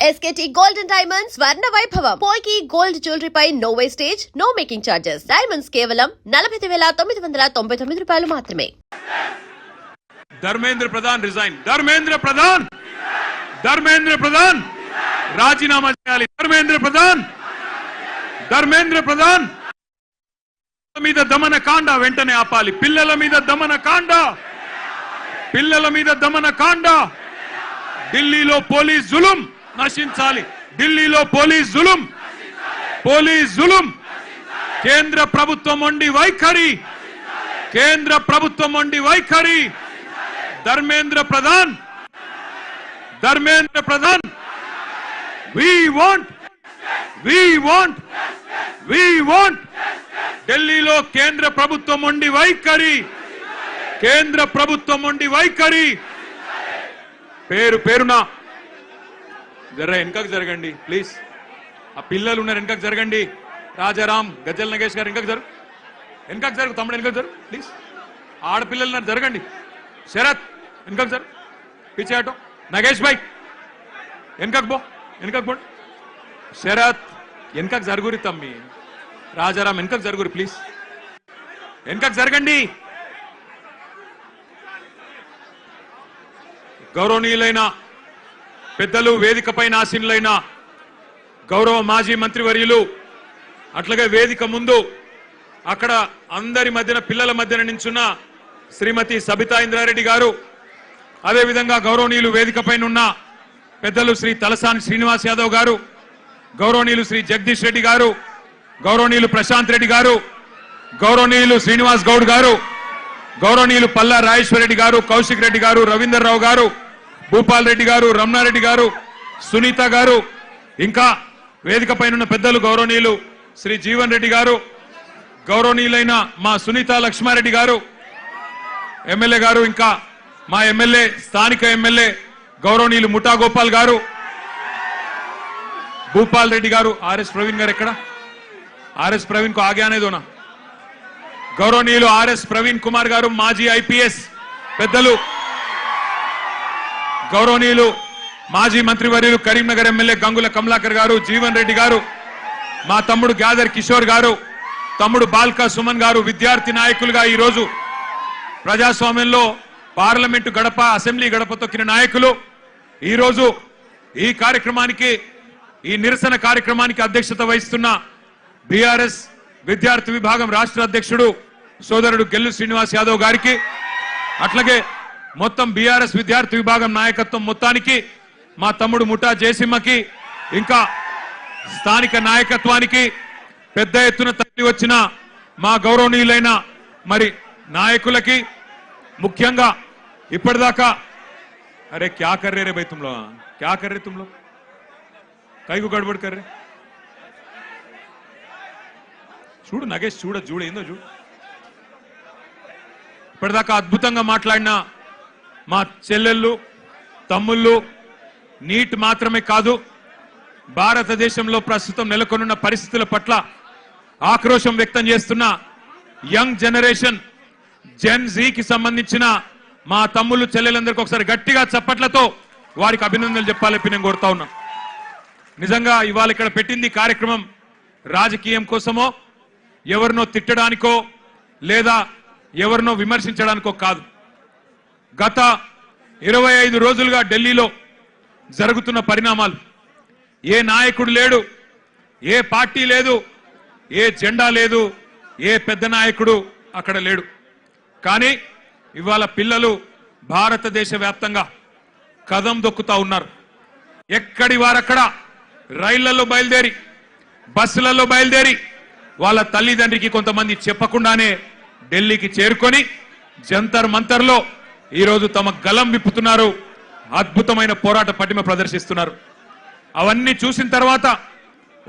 SKT Gold and Diamonds Swarna Vaibhavam. Polki Gold Jewelry pi no wastage, no making charges. Diamonds కేవలం 45,999 రూపాయలు మాత్రమే. Dharmendra Pradhan resign. Dharmendra Pradhan राजीनामा చేయాలి. ధర్మేంద్ర ప్రధాన్ మీద దమన కాండ వెంటనే ఆపాలి. పిల్లల మీద దమన కాండ ఢిల్లీలో పోలీస్ జులుం నశించాలి. పోలీస్ జులుం కేంద్ర ప్రభుత్వం మొండి వైఖరి ధర్మేంద్ర ప్రధాన్ we want ఢిల్లీలో కేంద్ర ప్రభుత్వం మొండి వైఖరి పేరున జర వెనకకు జరగండి ప్లీజ్. ఆ పిల్లలు ఉన్నారు, వెనకకు జరగండి. రాజారాం, గజ్జల్ నగేష్ గారు వెనకకు జరుగు. తమ్ముడు వెనకకు జరుగు ప్లీజ్. ఆడపిల్లలు ఉన్నారు, జరగండి. శరత్ వెనకకు జరుగు. పిచ్చే ఆటో నగేష్ భాయ్ వెనకకు పో. శరత్ వెనకకు జరుగురి. తమ్మి రాజారాం వెనకకు జరుగురి ప్లీజ్. వెనకకు జరగండి. గౌరవనీయులైన పెద్దలు, వేదిక పైన ఆసీనులైన గౌరవ మాజీ మంత్రివర్యులు, అట్లాగే వేదిక ముందు అక్కడ అందరి మధ్యన పిల్లల మధ్యన నించున్న శ్రీమతి సబితా ఇంద్రారెడ్డి గారు, అదేవిధంగా గౌరవనీయులు వేదిక పైన ఉన్న పెద్దలు శ్రీ తలసాని శ్రీనివాస్ యాదవ్ గారు, గౌరవనీయులు శ్రీ జగదీష్ రెడ్డి గారు, గౌరవనీయులు ప్రశాంత్ రెడ్డి గారు, గౌరవనీయులు శ్రీనివాస్ గౌడ్ గారు, గౌరవనీయులు పల్లా రాజేశ్వర రెడ్డి గారు, కౌశిక్ రెడ్డి గారు, రవీందర్ రావు గారు, భూపాల్ రెడ్డి గారు, రమణారెడ్డి గారు, సునీత గారు, ఇంకా వేదిక పైన ఉన్న పెద్దలు గౌరవనీయులు శ్రీ జీవన్ రెడ్డి గారు, గౌరవనీయులైన మా సునీత లక్ష్మారెడ్డి గారు ఎమ్మెల్యే గారు, ఇంకా మా ఎమ్మెల్యే, స్థానిక ఎమ్మెల్యే గౌరవనీయులు ముఠా గోపాల్ గారు, భూపాల్ రెడ్డి గారు, ఆర్ఎస్ ప్రవీణ్ గారు ఎక్కడ? ఆర్ఎస్ ప్రవీణ్ కు ఆగానే దోనా. గౌరవనీయులు ఆర్ఎస్ ప్రవీణ్ కుమార్ గారు, మాజీ ఐపీఎస్ పెద్దలు, గౌరవనీయులు మాజీ మంత్రివర్యులు కరీంనగర్ ఎమ్మెల్యే గంగుల కమలాకర్ గారు, జీవన్ రెడ్డి గారు, మా తమ్ముడు గ్యాదర్ కిషోర్ గారు, తమ్ముడు బాల్కా సుమన్ గారు, విద్యార్థి నాయకులుగా ఈరోజు ప్రజాస్వామ్యంలో పార్లమెంటు గడప, అసెంబ్లీ గడప తొక్కిన నాయకులు, ఈరోజు ఈ కార్యక్రమానికి, ఈ నిరసన కార్యక్రమానికి అధ్యక్షత వహిస్తున్న బీఆర్ఎస్ విద్యార్థి విభాగం రాష్ట్ర అధ్యక్షుడు సోదరుడు గెల్లు శ్రీనివాస్ యాదవ్ గారికి, అట్లాగే మొత్తం బీఆర్ఎస్ విద్యార్థి విభాగం నాయకత్వం మొత్తానికి, మా తమ్ముడు ముఠా జయసింహకి, ఇంకా స్థానిక నాయకత్వానికి, పెద్ద ఎత్తున తరలి వచ్చిన మా గౌరవనీయులైన మరి నాయకులకి, ముఖ్యంగా ఇప్పటిదాకా అరే క్యా కర్రే రే భయ్ తుమ్లో, క్యా కర్రే తుమ్లో, కైకు గడబడ్ కర్రే. చూడు నగేష్, చూడు ఏందో చూడు. ఇప్పటిదాకా అద్భుతంగా మాట్లాడిన మా చెల్లెళ్ళు, తమ్ముళ్ళు, నీట్ మాత్రమే కాదు, భారతదేశంలో ప్రస్తుతం నెలకొన్న పరిస్థితుల పట్ల ఆక్రోశం వ్యక్తం చేస్తున్న యంగ్ జనరేషన్ జెన్ జీకి సంబంధించిన మా తమ్ముళ్ళు, చెల్లెలందరికీ ఒకసారి గట్టిగా చప్పట్లతో వారికి అభినందనలు చెప్పాలని నేను కోరుతా ఉన్నా. నిజంగా ఇవాళ ఇక్కడ పెట్టింది కార్యక్రమం రాజకీయం కోసమో, ఎవరినో తిట్టడానికో లేదా ఎవరినో విమర్శించడానికో కాదు. గత 25 రోజులుగా ఢిల్లీలో జరుగుతున్న పరిణామాలు, ఏ నాయకుడు లేడు, ఏ పార్టీ లేదు, ఏ జెండా లేదు, ఏ పెద్ద నాయకుడు అక్కడ లేడు. కానీ ఇవాళ పిల్లలు భారతదేశ వ్యాప్తంగా కదం దొక్కుతా ఉన్నారు. ఎక్కడి వారక్కడ రైళ్లలో బయలుదేరి, బస్సులలో బయలుదేరి, వాళ్ళ తల్లిదండ్రికి కొంతమంది చెప్పకుండానే ఢిల్లీకి చేరుకొని జంతర్ మంతర్లో ఈరోజు తమ గలం విప్పుతున్నారు, అద్భుతమైన పోరాట పటిమ ప్రదర్శిస్తున్నారు. అవన్నీ చూసిన తర్వాత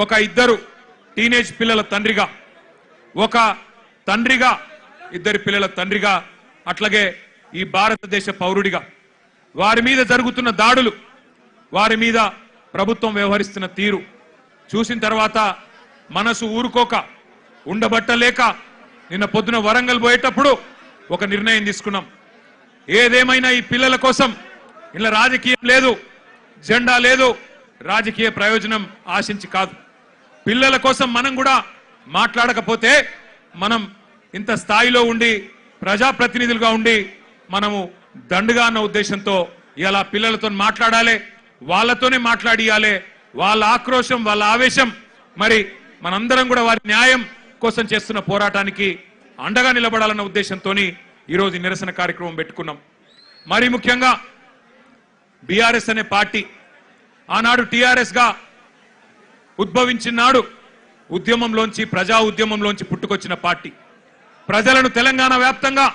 ఒక ఇద్దరు టీనేజ్ పిల్లల తండ్రిగా, ఒక తండ్రిగా, ఇద్దరి పిల్లల తండ్రిగా, అట్లాగే ఈ భారతదేశ పౌరుడిగా వారి మీద జరుగుతున్న దాడులు, వారి మీద ప్రభుత్వం వ్యవహరిస్తున్న తీరు చూసిన తర్వాత మనసు ఊరుకోక, ఉండబట్టలేక నిన్న పొద్దున వరంగల్ పోయేటప్పుడు ఒక నిర్ణయం తీసుకున్నాం. ఏదేమైనా ఈ పిల్లల కోసం ఇలా రాజకీయం లేదు, జెండా లేదు, రాజకీయ ప్రయోజనం ఆశించి కాదు. పిల్లల కోసం మనం కూడా మాట్లాడకపోతే మనం ఇంత స్థాయిలో ఉండి ప్రజాప్రతినిధులుగా ఉండి మనము దండుగా అన్న ఉద్దేశంతో ఇలా పిల్లలతో మాట్లాడాలి, వాళ్ళతోనే మాట్లాడియాలి. వాళ్ళ ఆక్రోశం, వాళ్ళ ఆవేశం, మరి మనందరం కూడా వారి న్యాయం కోసం చేస్తున్న పోరాటానికి అండగా నిలబడాలన్న ఉద్దేశంతో ఈరోజు నిరసన కార్యక్రమం పెట్టుకున్నాం. మరి ముఖ్యంగా బీఆర్ఎస్ అనే పార్టీ ఆనాడు టీఆర్ఎస్ గా ఉద్భవించినాడు ఉద్యమంలోంచి, ప్రజా ఉద్యమంలోంచి పుట్టుకొచ్చిన పార్టీ. ప్రజలను తెలంగాణ వ్యాప్తంగా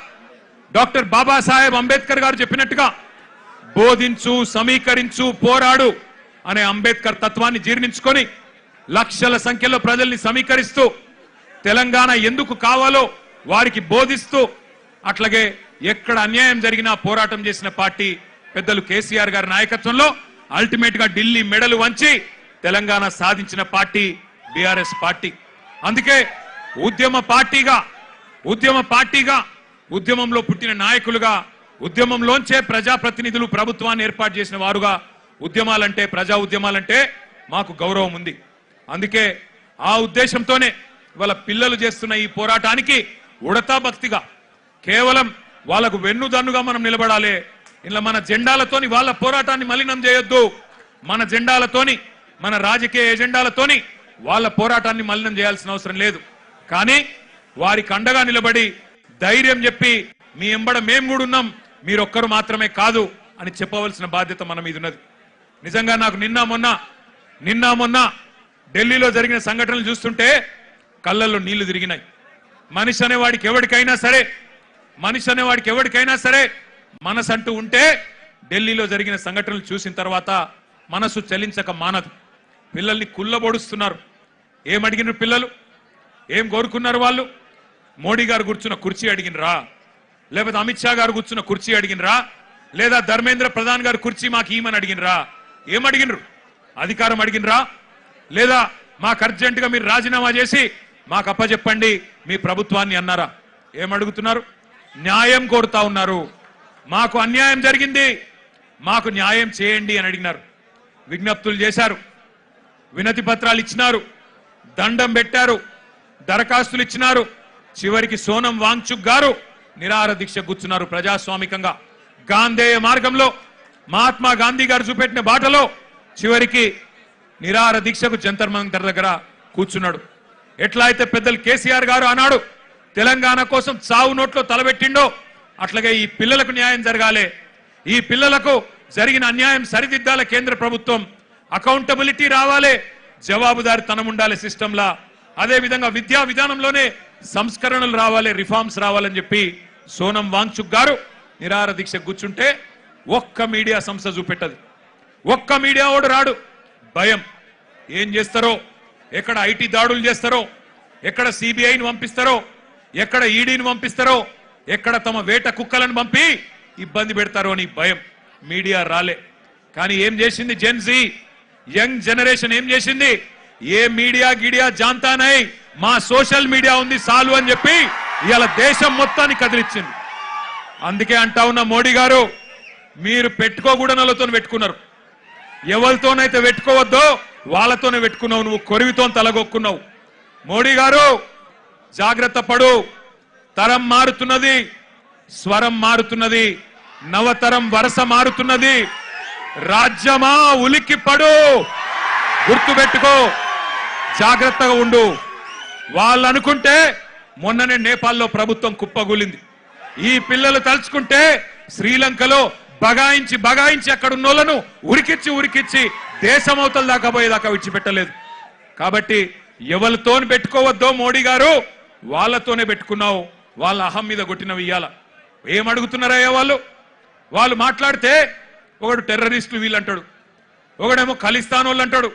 డాక్టర్ బాబాసాహెబ్ అంబేద్కర్ గారు చెప్పినట్టుగా బోధించు, సమీకరించు, పోరాడు అనే అంబేద్కర్ తత్వాన్ని జీర్ణించుకొని లక్షల సంఖ్యలో ప్రజల్ని సమీకరిస్తూ తెలంగాణ ఎందుకు కావాలో వారికి బోధిస్తూ అట్లాగే ఎక్కడ అన్యాయం జరిగినా పోరాటం చేసిన పార్టీ పెద్దలు కేసీఆర్ గారి నాయకత్వంలో అల్టిమేట్ గా ఢిల్లీ మెడలు వంచి తెలంగాణ సాధించిన పార్టీ బీఆర్ఎస్ పార్టీ. అందుకే ఉద్యమ పార్టీగా ఉద్యమంలో పుట్టిన నాయకులుగా ఉద్యమంలోంచే ప్రజాప్రతినిధులు ప్రభుత్వాన్ని ఏర్పాటు చేసిన వారుగా ఉద్యమాలంటే, ప్రజా ఉద్యమాలంటే మాకు గౌరవం ఉంది. అందుకే ఆ ఉద్దేశంతోనే వాళ్ళ పిల్లలు చేస్తున్న ఈ పోరాటానికి ఉడతా భక్తిగా కేవలం వాళ్ళకు వెన్నుదన్నుగా మనం నిలబడాలి. ఇలా మన జెండాలతోని వాళ్ళ పోరాటాన్ని మలినం చేయొద్దు. మన జెండాలతోని, మన రాజకీయ ఎజెండాలతోని వాళ్ళ పోరాటాన్ని మలినం చేయాల్సిన అవసరం లేదు. కానీ వారికి అండగా నిలబడి ధైర్యం చెప్పి మీ ఎంబడ మేము కూడా ఉన్నాం, మీరొక్కరు మాత్రమే కాదు అని చెప్పవలసిన బాధ్యత మన మీద ఉన్నది. నిజంగా నాకు నిన్న మొన్న ఢిల్లీలో జరిగిన సంఘటనలు చూస్తుంటే కళ్ళల్లో నీళ్లు తిరిగినాయి. మనిషి అనేవాడికి ఎవరికైనా సరే మనసంటూ ఉంటే ఢిల్లీలో జరిగిన సంఘటనలు చూసిన తర్వాత మనసు చలించక మానదు. పిల్లల్ని కుల్లబొడుస్తున్నారు. ఏమడిగినారు పిల్లలు? ఏం కోరుకున్నారు వాళ్ళు? మోడీ గారు కూర్చున్న కుర్చీ అడిగినరా? లేకపోతే అమిత్ షా గారు కూర్చున్న కుర్చీ అడిగినరా? లేదా ధర్మేంద్ర ప్రధాన్ గారు కుర్చీ మాకు ఈమని అడిగినరా? ఏమడిగినరు? అధికారం అడిగినరా? లేదా మాకు అర్జెంటుగా మీరు రాజీనామా చేసి మాకు అప్పచెప్పండి మీ ప్రభుత్వాన్ని అన్నారా? ఏమడుగుతున్నారు? న్యాయం కోరుతా ఉన్నారు. మాకు అన్యాయం జరిగింది, మాకు న్యాయం చేయండి అని అడిగినారు. విజ్ఞప్తులు చేశారు, వినతి పత్రాలు ఇచ్చినారు, దండం పెట్టారు, దరఖాస్తులు ఇచ్చినారు. చివరికి సోనం వాంగ్చుక్ గారు నిరాహార దీక్ష కూర్చున్నారు. ప్రజాస్వామికంగా గాంధేయ మార్గంలో మహాత్మా గాంధీ గారు చూపెట్టిన బాటలో చివరికి నిరాహార దీక్షకు జంతర్ మంతర్ దగ్గర కూర్చున్నాడు. ఎట్లా అయితే పెద్దలు కేసీఆర్ గారు ఆనాడు తెలంగాణ కోసం చావు నోట్లో తలబెట్టిండో అట్లాగే ఈ పిల్లలకు న్యాయం జరగాలి, ఈ పిల్లలకు జరిగిన అన్యాయం సరిదిద్దాల కేంద్ర ప్రభుత్వం, అకౌంటబిలిటీ రావాలి, జవాబుదారితనం ఉండాలి సిస్టంలా. అదే విధంగా విద్యా విధానంలోనే సంస్కరణలు రావాలి, రిఫార్మ్స్ రావాలని చెప్పి సోనం వాంగ్చుక్ గారు నిరాహార దీక్ష కూర్చుంటే ఒక్క మీడియా సంస్థ చూపెట్టదు, ఒక్క మీడియా ఓడు రాడు. భయం. ఏం చేస్తారో, ఎక్కడ ఐటీ దాడులు చేస్తారో, ఎక్కడ సిబిఐని పంపిస్తారో, ఎక్కడ ఈడీని పంపిస్తారో, ఎక్కడ తమ వేట కుక్కలను పంపి ఇబ్బంది పెడతారో అని భయం. మీడియా రాలే. కానీ ఏం చేసింది జెన్జీ, యంగ్ జనరేషన్ ఏం చేసింది? ఏ మీడియా గిడియా జాంతానై, మా సోషల్ మీడియా ఉంది సాలు అని చెప్పి ఇవాళ దేశం మొత్తాన్ని కదిలిచ్చింది. అందుకే అంటా ఉన్న మోడీ గారు, మీరు పెట్టుకోకూడనలతో పెట్టుకున్నారు. ఎవరితోనైతే పెట్టుకోవద్దో వాళ్ళతోనే పెట్టుకున్నావు. నువ్వు కొరివితో తలగొక్కున్నావు. మోడీ గారు జాగ్రత్త పడు. తరం మారుతున్నది, స్వరం మారుతున్నది, నవతరం వరస మారుతున్నది. రాజ్యమా ఉలిక్కి పడు, గుర్తుపెట్టుకో, జాగ్రత్తగా ఉండు. వాళ్ళు అనుకుంటే మొన్ననే నేపాల్లో ప్రభుత్వం కుప్పగూలింది. ఈ పిల్లలు తలుచుకుంటే శ్రీలంకలో బగాయించి అక్కడ ఉన్నోళ్లను ఉరికిచ్చి దేశమవతల దాకా పోయేదాకా విడిచిపెట్టలేదు. కాబట్టి ఎవరితో పెట్టుకోవద్దో మోడీ గారు, వాళ్ళతోనే పెట్టుకున్నావు. వాళ్ళ అహం మీద కొట్టినవి ఇయ్యాల. ఏమడుగుతున్నారయ్యా వాళ్ళు మాట్లాడితే ఒకడు టెర్రరిస్టులు వీళ్ళు అంటాడు, ఒకడేమో ఖలిస్తాన్ వాళ్ళు అంటాడు,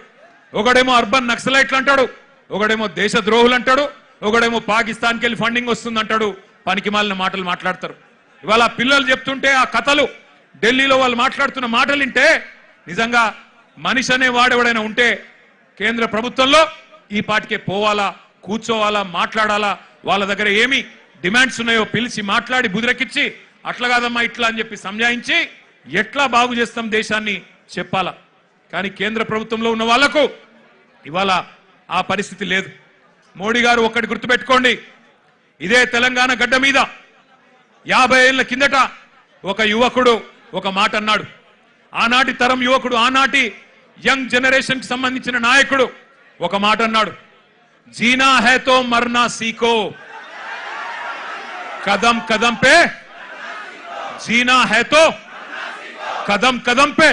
ఒకడేమో అర్బన్ నక్సలైట్లు అంటాడు, ఒకడేమో దేశద్రోహులు అంటాడు, ఒకడేమో పాకిస్తాన్కి వెళ్ళి ఫండింగ్ వస్తుంది అంటాడు. పనికి మాలిన మాటలు మాట్లాడతారు. ఇవాళ పిల్లలు చెప్తుంటే ఆ కథలు, ఢిల్లీలో వాళ్ళు మాట్లాడుతున్న మాటలు వింటే నిజంగా మనిషి అనే వాడెవడైనా ఉంటే కేంద్ర ప్రభుత్వంలో ఈ పాటికే పోవాలా, కూర్చోవాలా, మాట్లాడాలా. వాళ్ళ దగ్గర ఏమి డిమాండ్స్ ఉన్నాయో పిలిచి మాట్లాడి బుదిరెక్కిచ్చి అట్లా కాదమ్మా ఇట్లా అని చెప్పి సంజాయించి ఎట్లా బాగు చేస్తాం దేశాన్ని చెప్పాలా. కానీ కేంద్ర ప్రభుత్వంలో ఉన్న వాళ్లకు ఇవాళ ఆ పరిస్థితి లేదు. మోడీ గారు ఒక్కటి గుర్తుపెట్టుకోండి, ఇదే తెలంగాణ గడ్డ మీద 50 ఏళ్ల కిందట ఒక యువకుడు ఒక మాట అన్నాడు. ఆనాటి తరం యువకుడు, ఆనాటి యంగ్ జనరేషన్ కి సంబంధించిన నాయకుడు ఒక మాట అన్నాడు, జీనా హై తో మర్నా సీఖో, కదం కదం పే జీనా హై తో కదం కదం పే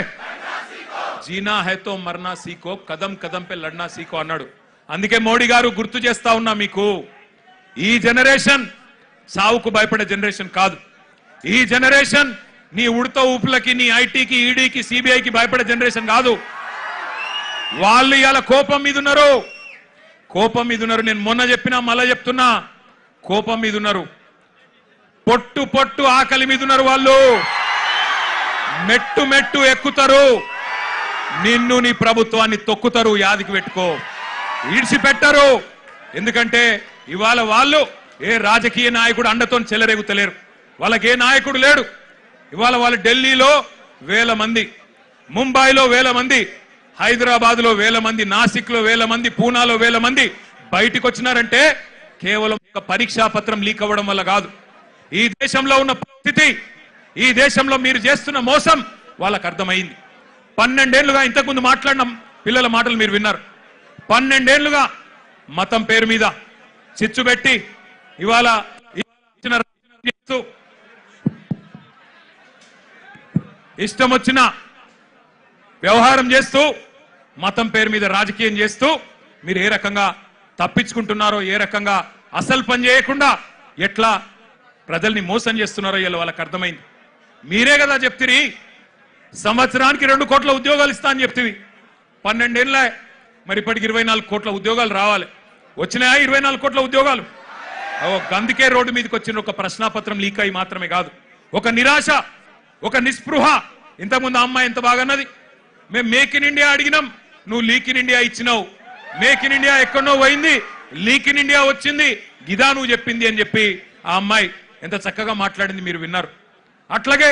జీనా హై తో మర్నా సీఖో, కదం కదం పే లడ్నా సీఖో అన్నాడు. అందుకే మోడీ గారు గుర్తు చేస్తా ఉన్నా మీకు, ఈ జనరేషన్ సావుకు భయపడే జనరేషన్ కాదు. ఈ జనరేషన్ నీ ఉడత ఊపులకి, నీ ఐటీకి, ఈడీకి, సిబిఐకి భయపడే జనరేషన్ కాదు. వాళ్ళు ఇవాళ కోపం మీద ఉన్నారు, కోపం మీద ఉన్నారు. నేను మొన్న చెప్పినా మళ్ళా చెప్తున్నా, కోపం మీద ఉన్నారు. పొట్టు పొట్టు ఆకలి మీద ఉన్నారు. వాళ్ళు మెట్టు మెట్టు ఎక్కుతారు, నిన్ను నీ ప్రభుత్వాన్ని తొక్కుతారు. యాదికి పెట్టుకో, ఈడ్చిపెట్టరు. ఎందుకంటే ఇవాళ వాళ్ళు ఏ రాజకీయ నాయకుడు అండతో చెలరేగుతలేరు, వాళ్ళకి ఏ నాయకుడు లేడు. ఇవాళ వాళ్ళు ఢిల్లీలో 1000 మంది, ముంబైలో 1000 మంది, హైదరాబాద్ లో 1000 మంది, నాసిక్ లో 1000 మంది, పూనాలో 1000 మంది బయటికి వచ్చినారంటే కేవలం ఒక పరీక్షా పత్రం లీక్ అవ్వడం వల్ల కాదు. ఈ దేశంలో ఉన్న పరిస్థితి, ఈ దేశంలో మీరు చేస్తున్న మోసం వాళ్ళకు అర్థమైంది. 12 ఏళ్లుగా, ఇంతకుముందు మాట్లాడిన పిల్లల మాటలు మీరు విన్నారు, 12 ఏళ్లుగా మతం పేరు మీద చిచ్చు పెట్టి ఇవాళ ఇష్టం వచ్చిన వ్యవహారం చేస్తూ, మతం పేరు మీద రాజకీయం చేస్తూ మీరు ఏ రకంగా తప్పించుకుంటున్నారో, ఏ రకంగా అసలు పని చేయకుండా ఎట్లా ప్రజల్ని మోసం చేస్తున్నారో ఇలా వాళ్ళకి అర్థమైంది. మీరే కదా చెప్తిరి, సంవత్సరానికి 2 కోట్ల ఉద్యోగాలు ఇస్తా అని చెప్తివి. 12 ఏళ్ళ, మరి ఇప్పటికి 24 కోట్ల ఉద్యోగాలు రావాలి. వచ్చినాయా 24 కోట్ల ఉద్యోగాలు? గందుకే రోడ్డు మీదకి వచ్చిన ఒక ప్రశ్నాపత్రం లీక్ అయి మాత్రమే కాదు, ఒక నిరాశ, ఒక నిస్పృహ. ఇంతకుముందు అమ్మాయి ఎంత బాగా అన్నది, మేము మేక్ ఇన్ ఇండియా అడిగినాం, నువ్వు లీక్ ఇన్ ఇండియా ఇచ్చినావు. మేక్ ఇన్ ఇండియా ఎక్కడో పోయింది, లీక్ ఇన్ ఇండియా వచ్చింది, గిదా నువ్వు చెప్పింది అని చెప్పి ఆ అమ్మాయి ఎంత చక్కగా మాట్లాడింది మీరు విన్నారు. అట్లాగే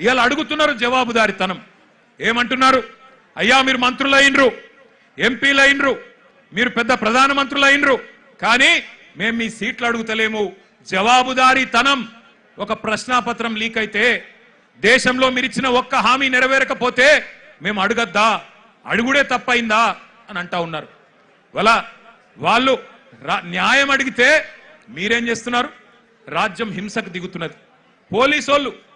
ఇవాళ అడుగుతున్నారు జవాబుదారితనం. ఏమంటున్నారు? అయ్యా మీరు మంత్రులు అయినరు, ఎంపీలు అయినరు, మీరు పెద్ద ప్రధానమంత్రులు అయినరు, కానీ మేము మీ సీట్లు అడుగుతలేము. జవాబుదారీతనం. ఒక ప్రశ్నాపత్రం లీక్ అయితే, దేశంలో మీరు ఇచ్చిన ఒక్క హామీ నెరవేరకపోతే మేము అడగద్దా, అడుగుడే తప్పైందా అని అంటా ఉన్నారు. వాళ్ళు న్యాయం అడిగితే మీరేం చేస్తున్నారు? రాజ్యం హింసకు దిగుతున్నది. పోలీసు వాళ్ళు